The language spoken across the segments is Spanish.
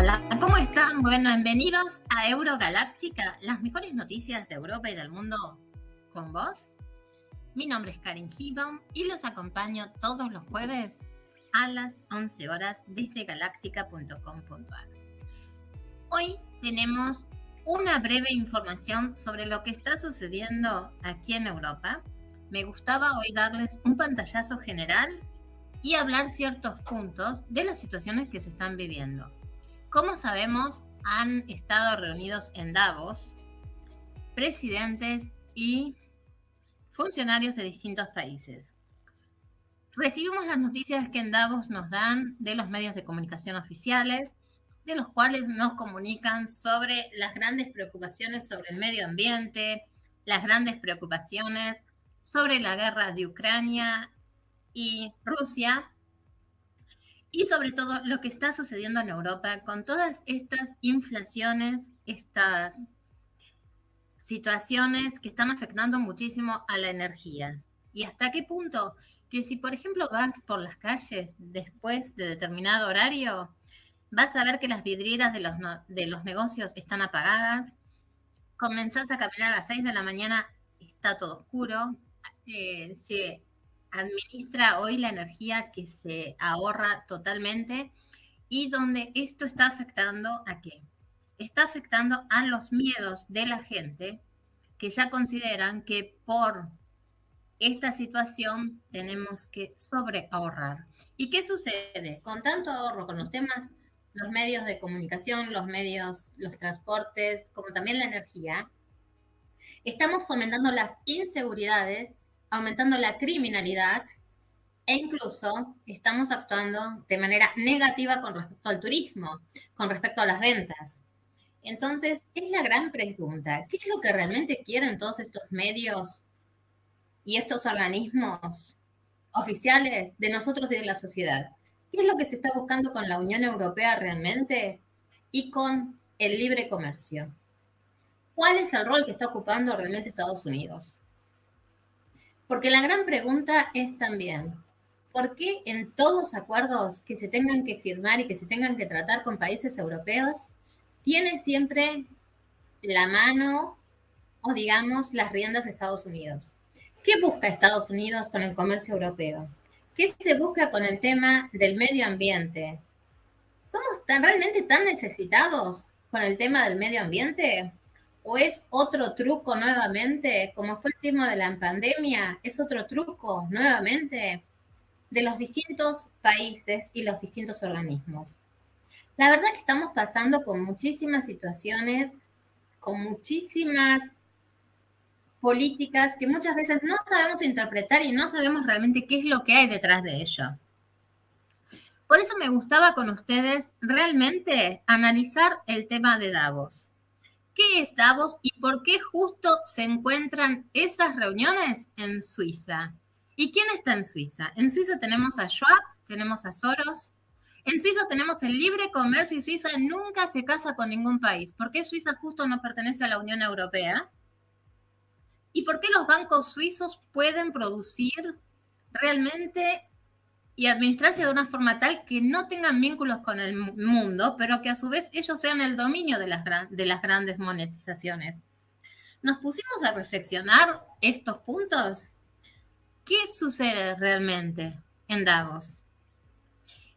Hola, ¿cómo están? Bueno, bienvenidos a Eurogaláctica, las mejores noticias de Europa y del mundo con vos. Mi nombre es Karin Hibon y los acompaño todos los jueves a las 11 horas desde galáctica.com.ar. Hoy tenemos una breve información sobre lo que está sucediendo aquí en Europa. Me gustaba hoy darles un pantallazo general y hablar ciertos puntos de las situaciones que se están viviendo. Como sabemos, han estado reunidos en Davos presidentes y funcionarios de distintos países. Recibimos las noticias que en Davos nos dan de los medios de comunicación oficiales, de los cuales nos comunican sobre las grandes preocupaciones sobre el medio ambiente, las grandes preocupaciones sobre la guerra de Ucrania y Rusia, y sobre todo lo que está sucediendo en Europa con todas estas inflaciones, estas situaciones que están afectando muchísimo a la energía. ¿Y hasta qué punto? Que si, por ejemplo, vas por las calles después de determinado horario, vas a ver que las vidrieras de los negocios están apagadas, comenzás a caminar a las 6 de la mañana, está todo oscuro, se administra hoy la energía que se ahorra totalmente y donde esto está afectando ¿a qué? Está afectando a los miedos de la gente que ya consideran que por esta situación tenemos que sobreahorrar. ¿Y qué sucede? Con tanto ahorro, con los temas, los medios de comunicación, los medios, los transportes, como también la energía, estamos fomentando las inseguridades, aumentando la criminalidad e incluso estamos actuando de manera negativa con respecto al turismo, con respecto a las ventas. Entonces, es la gran pregunta, ¿qué es lo que realmente quieren todos estos medios y estos organismos oficiales de nosotros y de la sociedad? ¿Qué es lo que se está buscando con la Unión Europea realmente y con el libre comercio? ¿Cuál es el rol que está ocupando realmente Estados Unidos? Porque la gran pregunta es también, ¿por qué en todos los acuerdos que se tengan que firmar y que se tengan que tratar con países europeos, tiene siempre la mano o digamos las riendas de Estados Unidos? ¿Qué busca Estados Unidos con el comercio europeo? ¿Qué se busca con el tema del medio ambiente? ¿Somos realmente tan necesitados con el tema del medio ambiente? ¿O es otro truco nuevamente, como fue el tema de la pandemia? ¿Es otro truco nuevamente de los distintos países y los distintos organismos? La verdad que estamos pasando con muchísimas situaciones, con muchísimas políticas que muchas veces no sabemos interpretar y no sabemos realmente qué es lo que hay detrás de ello. Por eso me gustaba con ustedes realmente analizar el tema de Davos. ¿Qué es Davos y por qué justo se encuentran esas reuniones en Suiza? ¿Y quién está en Suiza? En Suiza tenemos a Schwab, tenemos a Soros. En Suiza tenemos el libre comercio y Suiza nunca se casa con ningún país. ¿Por qué Suiza justo no pertenece a la Unión Europea? ¿Y por qué los bancos suizos pueden producir realmente y administrarse de una forma tal que no tengan vínculos con el mundo, pero que a su vez ellos sean el dominio de las grandes monetizaciones? ¿Nos pusimos a reflexionar estos puntos? ¿Qué sucede realmente en Davos?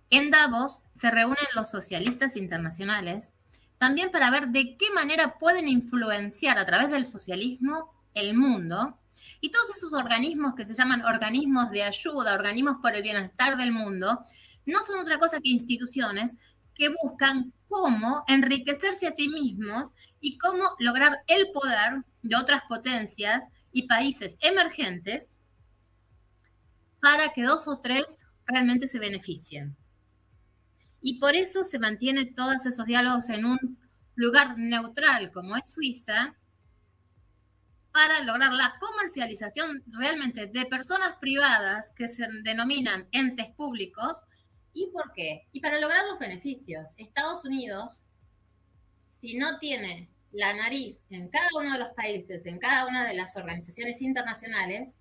En Davos se reúnen los socialistas internacionales también para ver de qué manera pueden influenciar a través del socialismo el mundo, y todos esos organismos que se llaman organismos de ayuda, organismos por el bienestar del mundo, no son otra cosa que instituciones que buscan cómo enriquecerse a sí mismos y cómo lograr el poder de otras potencias y países emergentes para que 2 o 3 realmente se beneficien. Y por eso se mantienen todos esos diálogos en un lugar neutral como es Suiza, para lograr la comercialización realmente de personas privadas que se denominan entes públicos. ¿Y por qué? Y para lograr los beneficios. Estados Unidos, si no tiene la nariz en cada uno de los países, en cada una de las organizaciones internacionales,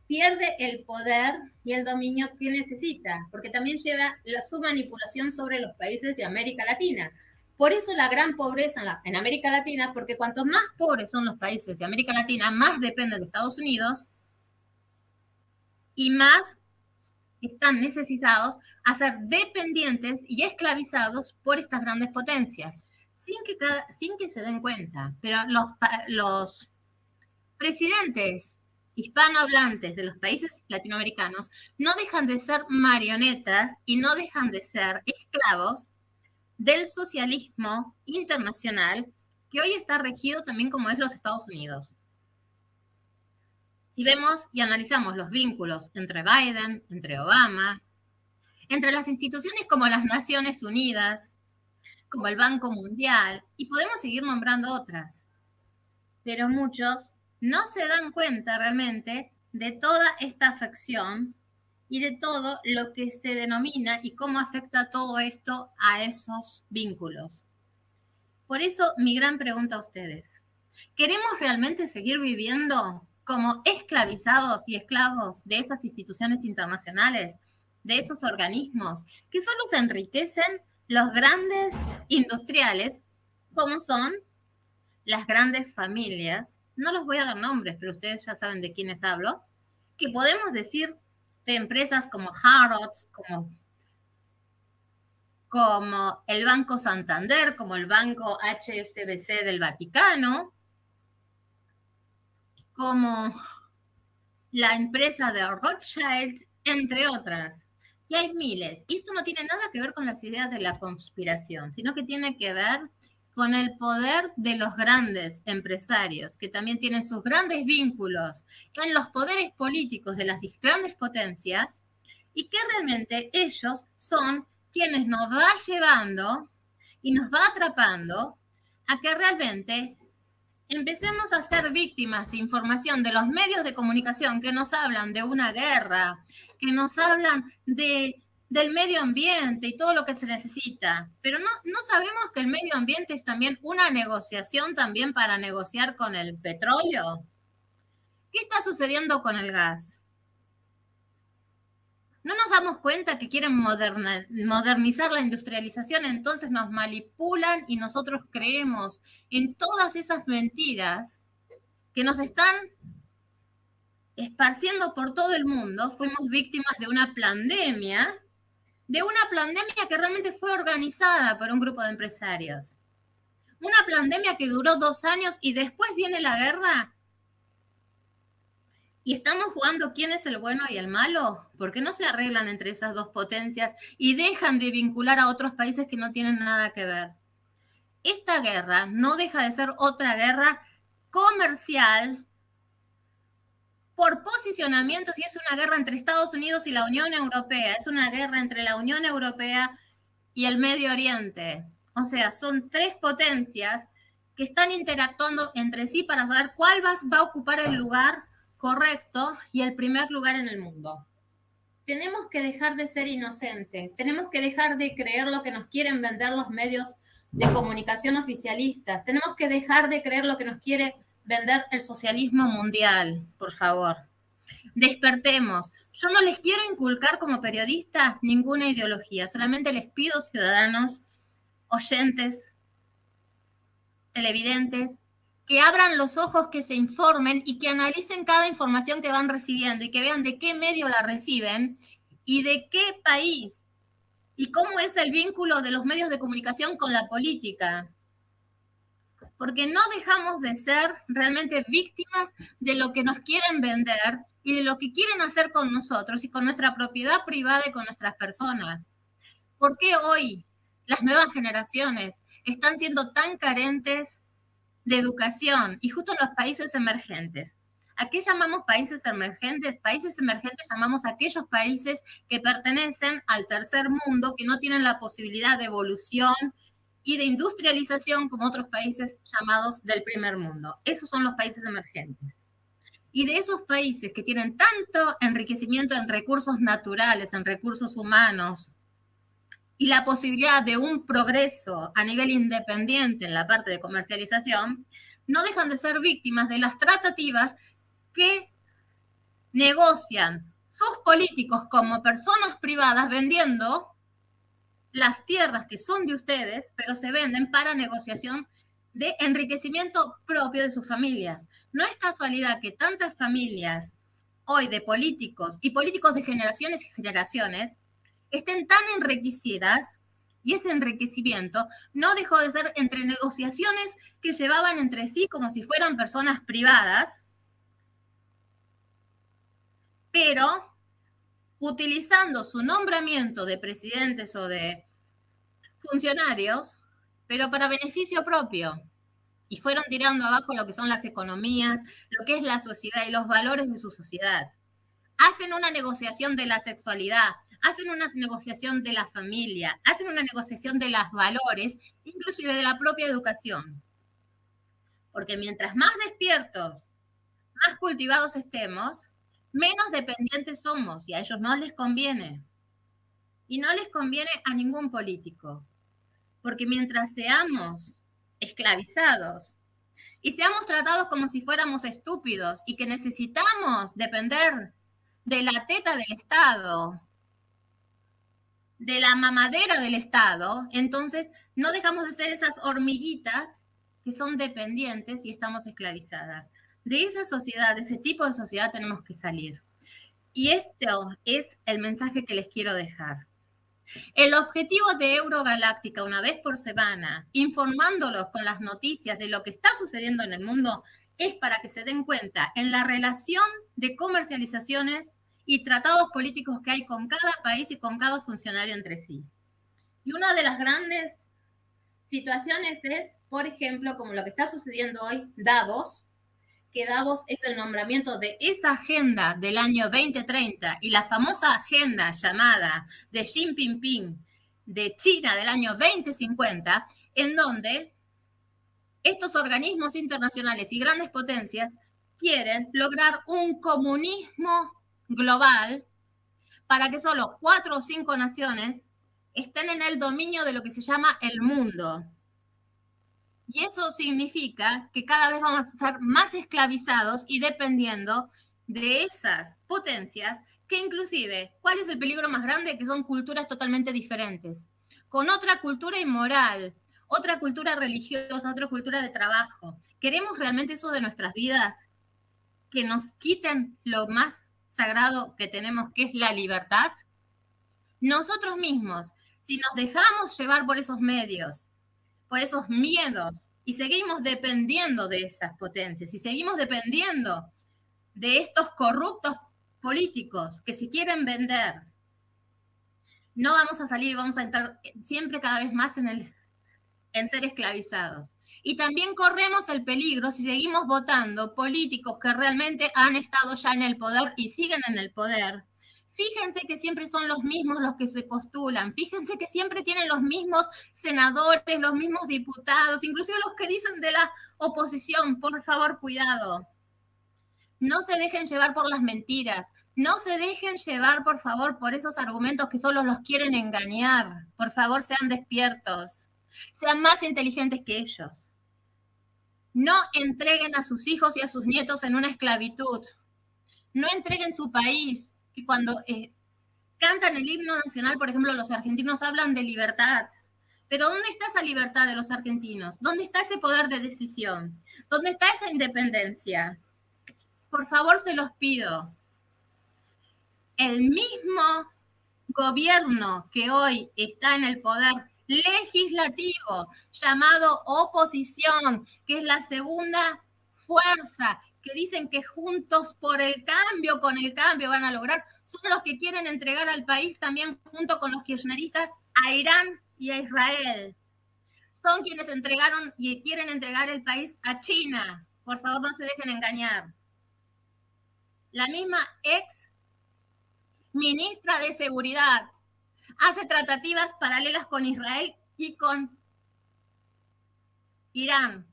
pierde el poder y el dominio que necesita, porque también lleva su manipulación sobre los países de América Latina. Por eso la gran pobreza en América Latina, porque cuanto más pobres son los países de América Latina, más dependen de Estados Unidos y más están necesitados a ser dependientes y esclavizados por estas grandes potencias, sin que se den cuenta. Pero los presidentes hispanohablantes de los países latinoamericanos no dejan de ser marionetas y no dejan de ser esclavos del socialismo internacional que hoy está regido también como es los Estados Unidos. Si vemos y analizamos los vínculos entre Biden, entre Obama, entre las instituciones como las Naciones Unidas, como el Banco Mundial, y podemos seguir nombrando otras, pero muchos no se dan cuenta realmente de toda esta afección y de todo lo que se denomina y cómo afecta todo esto a esos vínculos. Por eso mi gran pregunta a ustedes, ¿queremos realmente seguir viviendo como esclavizados y esclavos de esas instituciones internacionales, de esos organismos que solo se enriquecen los grandes industriales, como son las grandes familias? No los voy a dar nombres, pero ustedes ya saben de quiénes hablo, que podemos decir de empresas como Harrods, como el Banco Santander, como el Banco HSBC del Vaticano, como la empresa de Rothschild, entre otras. Y hay miles. Y esto no tiene nada que ver con las ideas de la conspiración, sino que tiene que ver con el poder de los grandes empresarios, que también tienen sus grandes vínculos en los poderes políticos de las grandes potencias, y que realmente ellos son quienes nos va llevando y nos va atrapando a que realmente empecemos a ser víctimas de información de los medios de comunicación que nos hablan de una guerra, que nos hablan del medio ambiente y todo lo que se necesita. Pero no sabemos que el medio ambiente es también una negociación también para negociar con el petróleo. ¿Qué está sucediendo con el gas? No nos damos cuenta que quieren modernizar la industrialización, entonces nos manipulan y nosotros creemos en todas esas mentiras que nos están esparciendo por todo el mundo. Fuimos víctimas de una pandemia que realmente fue organizada por un grupo de empresarios. Una pandemia que duró 2 años y después viene la guerra. ¿Y estamos jugando quién es el bueno y el malo? ¿Por qué no se arreglan entre esas dos potencias y dejan de vincular a otros países que no tienen nada que ver? Esta guerra no deja de ser otra guerra comercial por posicionamientos, y es una guerra entre Estados Unidos y la Unión Europea, es una guerra entre la Unión Europea y el Medio Oriente. O sea, son 3 potencias que están interactuando entre sí para saber cuál va a ocupar el lugar correcto y el primer lugar en el mundo. Tenemos que dejar de ser inocentes, tenemos que dejar de creer lo que nos quieren vender los medios de comunicación oficialistas, tenemos que dejar de creer lo que nos quiere vender el socialismo mundial, por favor. Despertemos. Yo no les quiero inculcar como periodistas ninguna ideología, solamente les pido, ciudadanos, oyentes, televidentes, que abran los ojos, que se informen y que analicen cada información que van recibiendo y que vean de qué medio la reciben y de qué país y cómo es el vínculo de los medios de comunicación con la política. Porque no dejamos de ser realmente víctimas de lo que nos quieren vender y de lo que quieren hacer con nosotros y con nuestra propiedad privada y con nuestras personas. ¿Por qué hoy las nuevas generaciones están siendo tan carentes de educación y justo en los países emergentes? ¿A qué llamamos países emergentes? Países emergentes llamamos a aquellos países que pertenecen al tercer mundo, que no tienen la posibilidad de evolución y de industrialización como otros países llamados del primer mundo. Esos son los países emergentes. Y de esos países que tienen tanto enriquecimiento en recursos naturales, en recursos humanos, y la posibilidad de un progreso a nivel independiente en la parte de comercialización, no dejan de ser víctimas de las tratativas que negocian sus políticos como personas privadas vendiendo las tierras que son de ustedes, pero se venden para negociación de enriquecimiento propio de sus familias. No es casualidad que tantas familias hoy de políticos y políticos de generaciones y generaciones estén tan enriquecidas, y ese enriquecimiento no dejó de ser entre negociaciones que llevaban entre sí como si fueran personas privadas, pero utilizando su nombramiento de presidentes o de funcionarios, pero para beneficio propio. Y fueron tirando abajo lo que son las economías, lo que es la sociedad y los valores de su sociedad. Hacen una negociación de la sexualidad, hacen una negociación de la familia, hacen una negociación de los valores, inclusive de la propia educación. Porque mientras más despiertos, más cultivados estemos, menos dependientes somos y a ellos no les conviene. Y no les conviene a ningún político. Porque mientras seamos esclavizados y seamos tratados como si fuéramos estúpidos y que necesitamos depender de la teta del Estado, de la mamadera del Estado, entonces no dejamos de ser esas hormiguitas que son dependientes y estamos esclavizadas. De esa sociedad, de ese tipo de sociedad tenemos que salir. Y esto es el mensaje que les quiero dejar. El objetivo de Eurogaláctica, una vez por semana, informándolos con las noticias de lo que está sucediendo en el mundo, es para que se den cuenta en la relación de comercializaciones y tratados políticos que hay con cada país y con cada funcionario entre sí. Y una de las grandes situaciones es, por ejemplo, como lo que está sucediendo hoy, Davos, que Davos es el nombramiento de esa agenda del año 2030 y la famosa agenda llamada de Xi Jinping de China del año 2050, en donde estos organismos internacionales y grandes potencias quieren lograr un comunismo global para que solo 4 o 5 naciones estén en el dominio de lo que se llama el mundo. Y eso significa que cada vez vamos a ser más esclavizados y dependiendo de esas potencias que inclusive, ¿cuál es el peligro más grande? Que son culturas totalmente diferentes, con otra cultura inmoral, otra cultura religiosa, otra cultura de trabajo. ¿Queremos realmente eso de nuestras vidas? Que nos quiten lo más sagrado que tenemos, que es la libertad. Nosotros mismos, si nos dejamos llevar por esos medios, por esos miedos y seguimos dependiendo de esas potencias y seguimos dependiendo de estos corruptos políticos que se quieren vender, no vamos a salir, vamos a entrar siempre cada vez más en ser esclavizados. Y también corremos el peligro si seguimos votando políticos que realmente han estado ya en el poder y siguen en el poder. Fíjense que siempre son los mismos los que se postulan, fíjense que siempre tienen los mismos senadores, los mismos diputados, inclusive los que dicen de la oposición. Por favor, cuidado. No se dejen llevar por las mentiras, no se dejen llevar, por favor, por esos argumentos que solo los quieren engañar. Por favor, sean despiertos, sean más inteligentes que ellos. No entreguen a sus hijos y a sus nietos en una esclavitud. No entreguen su país, que cuando cantan el himno nacional, por ejemplo, los argentinos hablan de libertad. Pero ¿dónde está esa libertad de los argentinos? ¿Dónde está ese poder de decisión? ¿Dónde está esa independencia? Por favor, se los pido. El mismo gobierno que hoy está en el poder legislativo, llamado oposición, que es la segunda fuerza, que dicen que juntos por el cambio, con el cambio van a lograr, son los que quieren entregar al país también junto con los kirchneristas a Irán y a Israel. Son quienes entregaron y quieren entregar el país a China. Por favor, no se dejen engañar. La misma ex ministra de Seguridad hace tratativas paralelas con Israel y con Irán.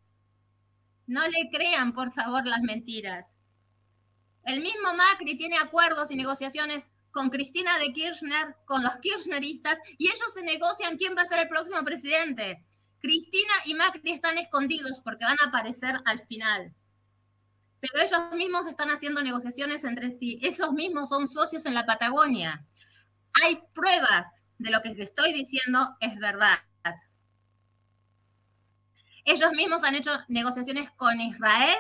No le crean, por favor, las mentiras. El mismo Macri tiene acuerdos y negociaciones con Cristina de Kirchner, con los kirchneristas, y ellos se negocian quién va a ser el próximo presidente. Cristina y Macri están escondidos porque van a aparecer al final. Pero ellos mismos están haciendo negociaciones entre sí. Esos mismos son socios en la Patagonia. Hay pruebas de lo que te estoy diciendo es verdad. Ellos mismos han hecho negociaciones con Israel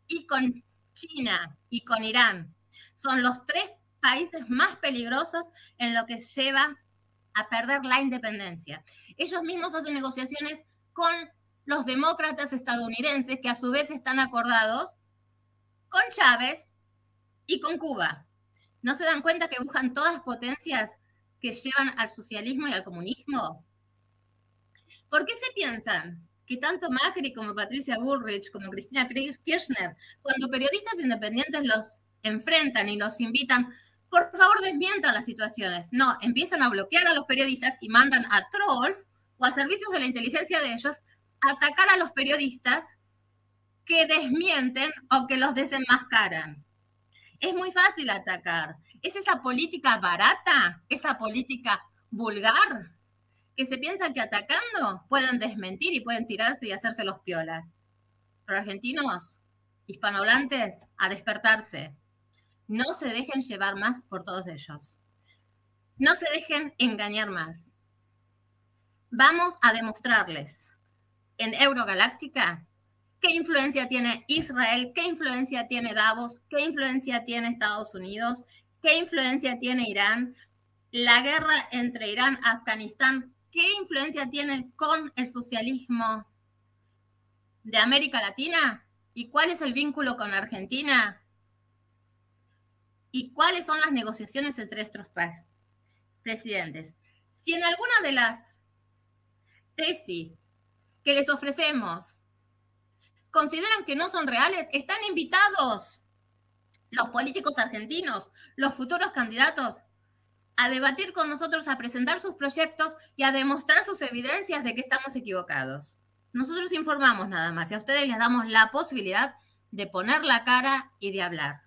y con China y con Irán. Son los 3 países más peligrosos en lo que lleva a perder la independencia. Ellos mismos hacen negociaciones con los demócratas estadounidenses, que a su vez están acordados con Chávez y con Cuba. ¿No se dan cuenta que buscan todas potencias que llevan al socialismo y al comunismo? ¿Por qué se piensan que tanto Macri como Patricia Bullrich, como Cristina Kirchner, cuando periodistas independientes los enfrentan y los invitan, por favor desmientan las situaciones? No, empiezan a bloquear a los periodistas y mandan a trolls o a servicios de la inteligencia de ellos a atacar a los periodistas que desmienten o que los desenmascaran. Es muy fácil atacar. Es esa política barata, esa política vulgar, que se piensan que atacando pueden desmentir y pueden tirarse y hacerse los piolas. Pero argentinos, hispanohablantes, a despertarse. No se dejen llevar más por todos ellos. No se dejen engañar más. Vamos a demostrarles en Eurogaláctica qué influencia tiene Israel, qué influencia tiene Davos, qué influencia tiene Estados Unidos, qué influencia tiene Irán, la guerra entre Irán y Afganistán, qué influencia tiene con el socialismo de América Latina y cuál es el vínculo con Argentina y cuáles son las negociaciones entre estos presidentes. Si en alguna de las tesis que les ofrecemos consideran que no son reales, están invitados los políticos argentinos, los futuros candidatos, a debatir con nosotros, a presentar sus proyectos y a demostrar sus evidencias de que estamos equivocados. Nosotros informamos nada más y a ustedes les damos la posibilidad de poner la cara y de hablar.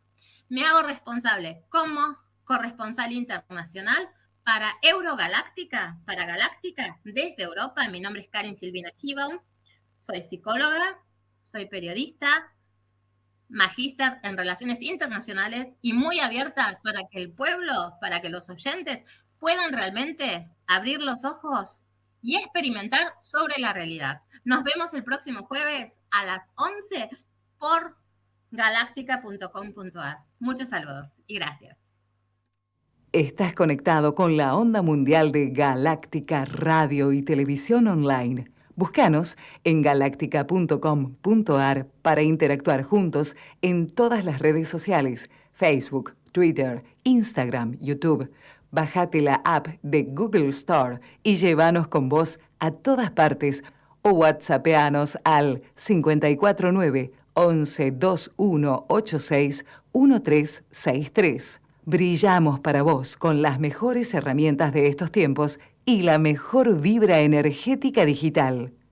Me hago responsable como corresponsal internacional para Eurogaláctica, para Galáctica, desde Europa. Mi nombre es Karin Silvina Kibaum, soy psicóloga, soy periodista, magíster en relaciones internacionales y muy abierta para que el pueblo, para que los oyentes puedan realmente abrir los ojos y experimentar sobre la realidad. Nos vemos el próximo jueves a las 11 por galáctica.com.ar. Muchos saludos y gracias. Estás conectado con la onda mundial de Galáctica Radio y Televisión Online. Búscanos en galáctica.com.ar para interactuar juntos en todas las redes sociales, Facebook, Twitter, Instagram, YouTube. Bájate la app de Google Store y llévanos con vos a todas partes o whatsappeanos al 549 11 21 86 1363. Brillamos para vos con las mejores herramientas de estos tiempos y la mejor vibra energética digital.